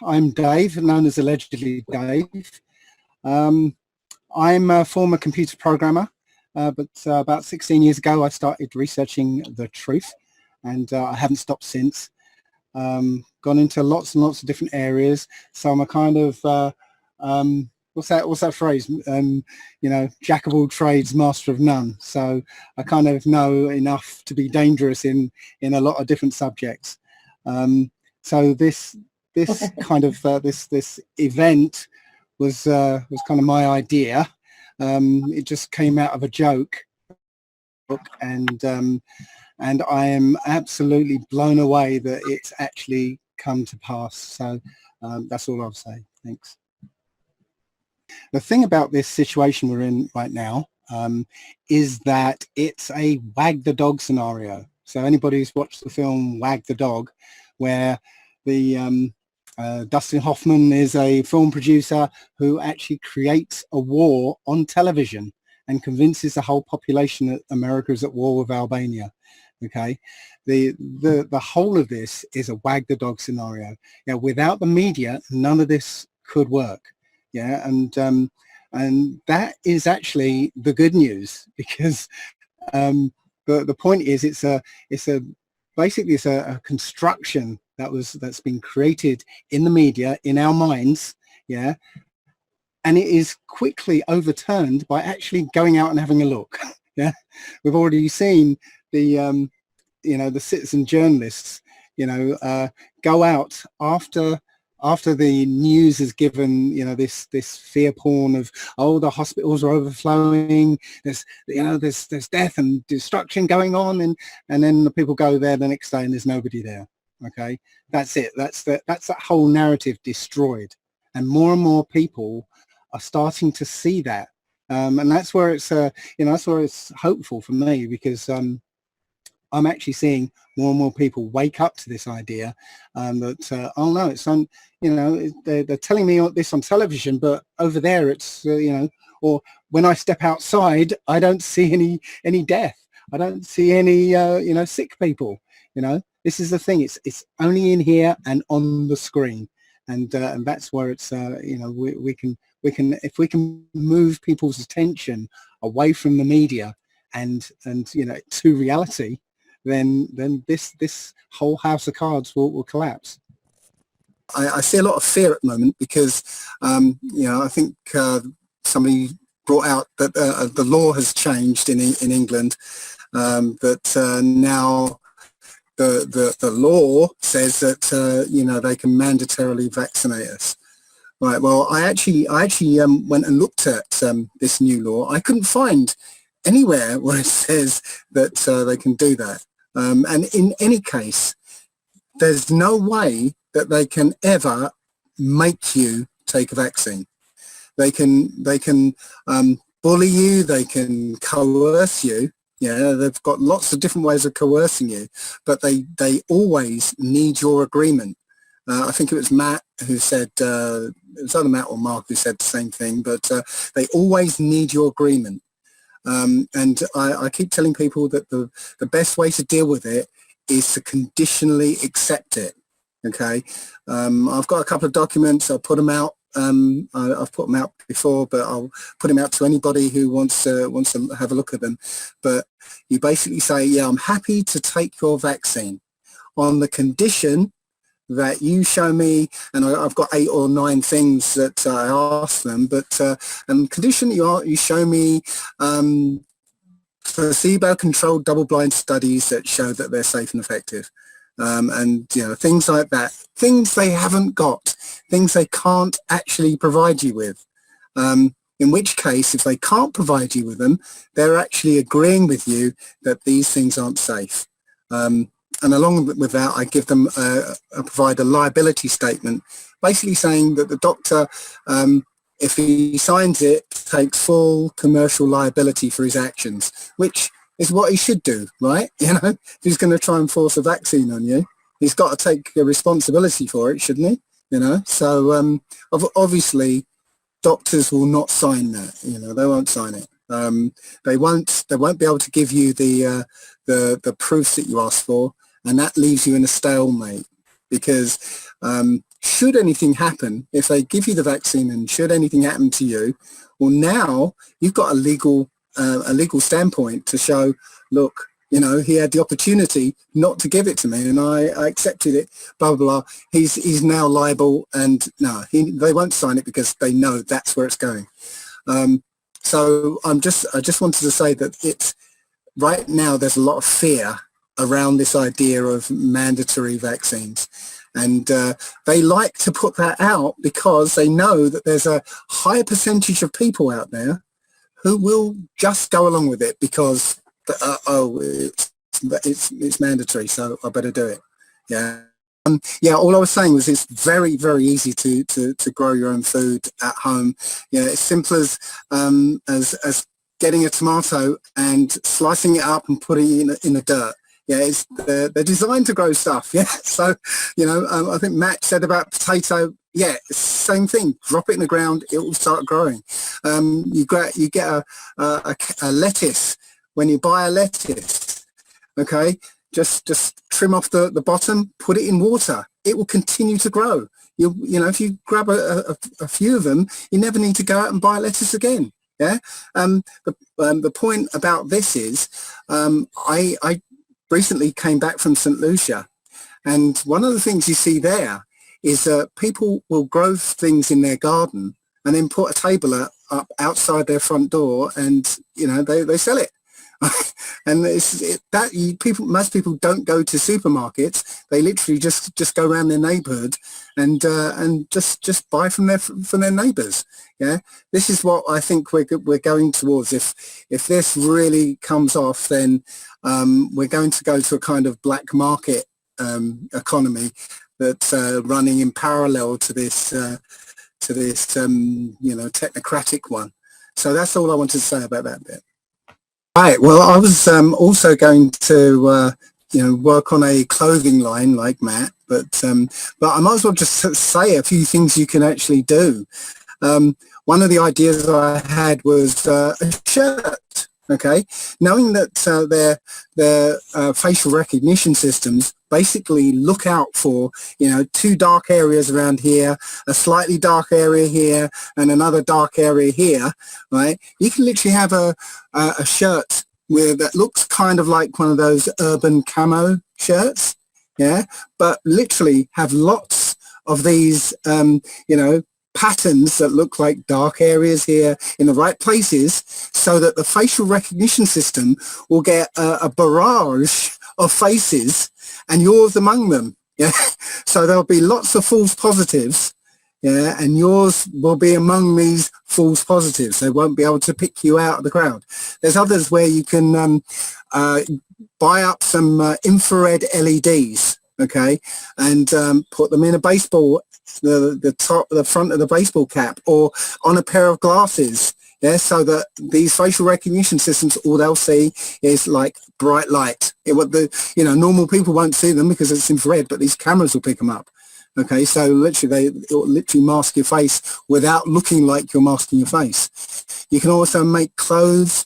I'm Dave, known as Allegedly Dave. I'm a former computer programmer, but about 16 years ago I started researching the truth, and I haven't stopped since. Gone into lots and lots of different areas, so I'm a kind of what's that phrase? Jack of all trades, master of none. So I kind of know enough to be dangerous in a lot of different subjects. So this kind of this event was kind of my idea. It just came out of a joke, and I am absolutely blown away that it's actually come to pass. So that's all I'll say. Thanks. The thing about this situation we're in right now is that it's a wag the dog scenario. So anybody who's watched the film Wag the Dog, where the Dustin Hoffman is a film producer who actually creates a war on television and convinces the whole population that America is at war with Albania. Okay, the whole of this is a wag the dog scenario. Yeah, without the media, none of this could work. Yeah, and that is actually the good news, because the point is it's a construction that's been created in the media, in our minds, yeah, and it is quickly overturned by actually going out and having a look. Yeah, we've already seen the the citizen journalists go out after the news has given this fear porn of, oh, the hospitals are overflowing, there's death and destruction going on, and then the people go there the next day and there's nobody there. Okay, that's it. That's that whole narrative destroyed, and more people are starting to see that, and that's where it's that's where it's hopeful for me, because I'm actually seeing more and more people wake up to this idea that oh no, it's on, they're telling me this on television, but over there it's or when I step outside I don't see any death, I don't see any sick people. This is the thing, it's only in here and on the screen, and that's where it's we can if we can move people's attention away from the media and to reality, then this whole house of cards will collapse. I see a lot of fear at the moment because I think somebody brought out that the law has changed in England, that now the law says that they can mandatorily vaccinate us. Right. Well, I actually went and looked at this new law. I couldn't find anywhere where it says that they can do that. And in any case, there's no way that they can ever make you take a vaccine. They can bully you. They can coerce you. Yeah, they've got lots of different ways of coercing you, but they always need your agreement. I think it was Matt who said, it was either Matt or Mark who said the same thing, but they always need your agreement. And I keep telling people that the best way to deal with it is to conditionally accept it. Okay, I've got a couple of documents. I'll put them out. I've put them out before, but I'll put them out to anybody who wants to have a look at them. But you basically say, yeah, I'm happy to take your vaccine on the condition that you show me, and I've got 8 or 9 things that I ask them, but condition you show me placebo-controlled double-blind studies that show that they're safe and effective, and things like that, things they haven't got, things they can't actually provide you with. In which case, if they can't provide you with them, they're actually agreeing with you that these things aren't safe. And along with that, I give them I provide a liability statement, basically saying that the doctor, if he signs it, takes full commercial liability for his actions, which is what he should do, right? If he's going to try and force a vaccine on you, he's got to take a responsibility for it, shouldn't he? So obviously, doctors will not sign that. They won't sign it. They won't be able to give you the proofs that you asked for, and that leaves you in a stalemate. because should anything happen, if they give you the vaccine and should anything happen to you, well, now you've got a legal standpoint to show, look, you know, he had the opportunity not to give it to me and I accepted it, blah, blah, blah. He's now liable, and no, they won't sign it because they know that's where it's going. So I just wanted to say that it's right now there's a lot of fear around this idea of mandatory vaccines. And they like to put that out because they know that there's a high percentage of people out there who will just go along with it because, it's mandatory, so I better do it. Yeah. Yeah, all I was saying was it's very, very easy to grow your own food at home. Yeah, it's simple as getting a tomato and slicing it up and putting it in the dirt. Yeah, they're designed to grow stuff. Yeah, so, you know, I think Matt said about potato. Yeah, same thing. Drop it in the ground, it will start growing. You get a lettuce. When you buy a lettuce, okay, just trim off the bottom, put it in water. It will continue to grow. You know, if you grab a few of them, you never need to go out and buy lettuce again. Yeah. The point about this is, I recently came back from St. Lucia, and one of the things you see there is people will grow things in their garden and then put a table up outside their front door, and you know they sell it. And most people don't go to supermarkets. They literally just go around their neighborhood and just buy from their neighbors. Yeah, this is what I think we're going towards. If this really comes off, then we're going to go to a kind of black market economy that's running in parallel to this you know, technocratic one. So that's all I wanted to say about that bit. Right. Well, I was also going to you know, work on a clothing line like Matt, but I might as well just say a few things you can actually do. One of the ideas I had was a shirt. Okay, knowing that their facial recognition systems basically look out for, you know, two dark areas around here, a slightly dark area here, and another dark area here, right? You can literally have a shirt that looks kind of like one of those urban camo shirts, yeah, but literally have lots of these, you know, patterns that look like dark areas here in the right places, so that the facial recognition system will get a barrage of faces and yours among them. Yeah, so there'll be lots of false positives. Yeah, and yours will be among these false positives. They won't be able to pick you out of the crowd. There's others where you can buy up some infrared LEDs, okay, and put them in a baseball, the front of the baseball cap, or on a pair of glasses. Yeah, so that these facial recognition systems, all they'll see is like bright light. You know, normal people won't see them because it's infrared, but these cameras will pick them up. Okay, so literally it'll literally mask your face without looking like you're masking your face. You can also make clothes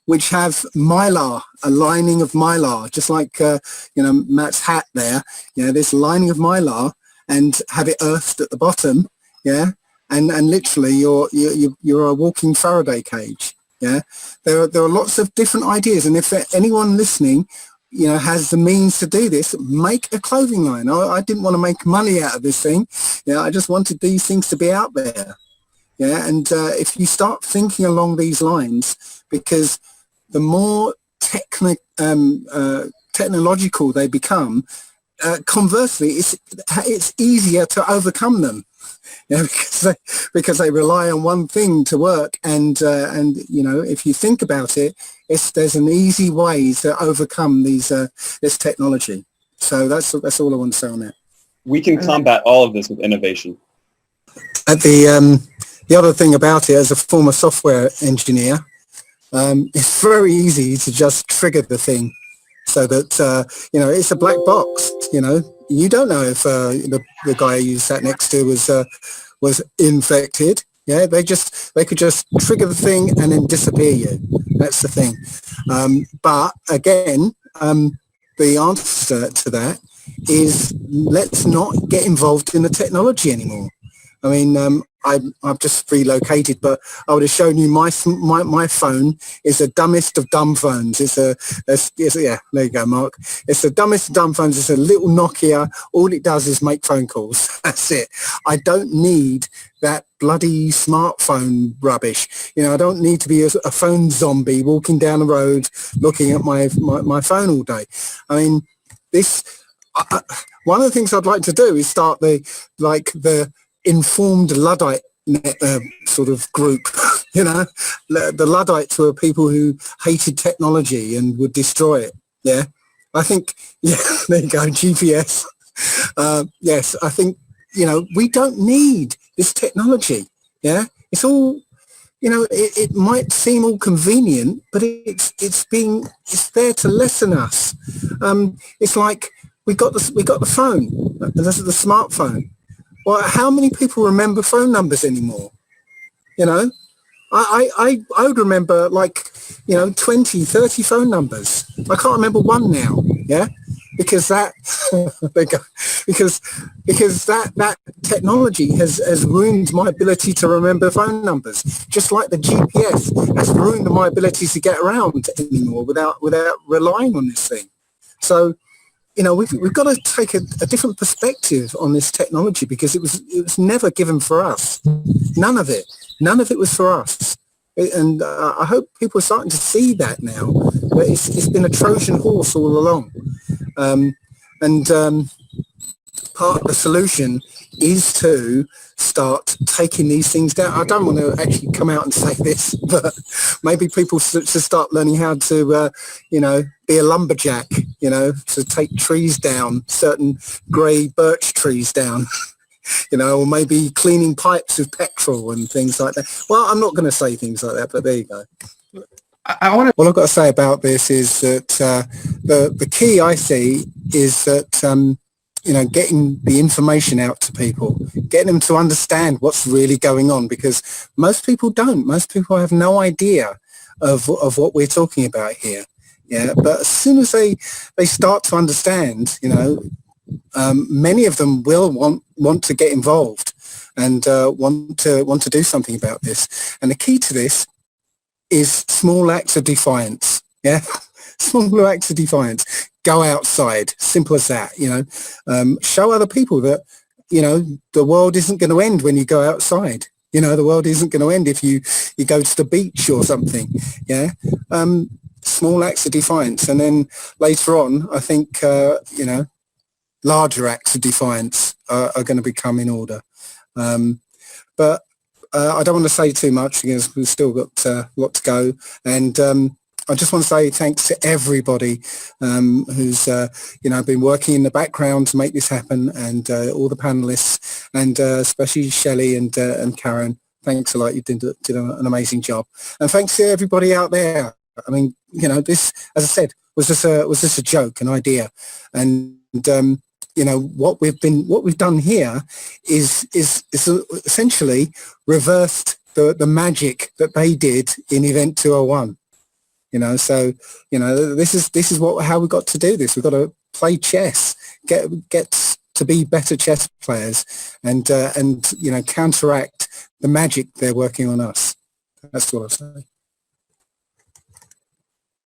which have mylar, a lining of mylar, just like you know, Matt's hat there. Yeah, this lining of mylar, and have it earthed at the bottom. Yeah, and literally you're a walking Faraday cage. Yeah, there are lots of different ideas, and if anyone listening, you know, has the means to do this, make a clothing line. I didn't want to make money out of this thing. Yeah, I just wanted these things to be out there. Yeah, and if you start thinking along these lines, because the more technological they become, conversely, it's easier to overcome them. Yeah, because they rely on one thing to work, and you know, if you think about it, there's an easy way to overcome this technology. So that's all I want to say on that. We can combat all of this with innovation. The other thing about it, as a former software engineer, it's very easy to just trigger the thing, so that you know, it's a black box. You know, you don't know if the guy you sat next to was infected. Yeah, they could just trigger the thing and then disappear you. That's the thing. But again, the answer to that is let's not get involved in the technology anymore. I mean, I've just relocated, but I would have shown you my phone is the dumbest of dumb phones. Yeah, there you go, Mark. It's the dumbest of dumb phones. It's a little Nokia. All it does is make phone calls. That's it. I don't need that bloody smartphone rubbish. You know, I don't need to be a phone zombie walking down the road looking at my phone all day. I mean, one of the things I'd like to do is start the informed Luddite sort of group. You know, the Luddites were people who hated technology and would destroy it. Yeah, I think, yeah, there you go, GPS. Yes, I think, you know, we don't need this technology. Yeah, it's all, you know, it might seem all convenient, but it's there to lessen us. It's like we got the phone, the smartphone. Well, how many people remember phone numbers anymore? You know, I would remember, like, you know, 20, 30 phone numbers. I can't remember one now. Yeah, because that because that technology has ruined my ability to remember phone numbers. Just like the GPS has ruined my ability to get around anymore without relying on this thing. So, you know, we've got to take a different perspective on this technology, because it was never given for us. None of it was for us. And I hope people are starting to see that now. But it's been a Trojan horse all along. Part of the solution is to start taking these things down. I don't want to actually come out and say this, but maybe people should start learning how to, you know, be a lumberjack, you know, to take trees down, certain grey birch trees down, you know, or maybe cleaning pipes with petrol and things like that. Well, I'm not going to say things like that, but there you go. What I've got to say about this is that the key I see is that, you know, getting the information out to people, getting them to understand what's really going on, because most people don't. Most people have no idea of what we're talking about here. Yeah, but as soon as they start to understand, you know, many of them will want to get involved and want to do something about this. And the key to this is small acts of defiance. Yeah, small acts of defiance. Go outside. Simple as that. You know, show other people that, you know, the world isn't going to end when you go outside. You know, the world isn't going to end if you go to the beach or something. Yeah. Small acts of defiance, and then later on, I think, you know, larger acts of defiance are going to become in order. But I don't want to say too much because we've still got a lot to go. And I just want to say thanks to everybody who's, you know, been working in the background to make this happen, and all the panelists, and especially Shelley and Karen. Thanks a lot. You did an amazing job. And thanks to everybody out there. I mean, you know, this, as I said, was just a joke, an idea, and you know, what we've done here is essentially reversed the magic that they did in Event 201. You know, so, you know, this is how we got to do this. We've got to play chess, get to be better chess players, and you know, counteract the magic they're working on us. That's what I say.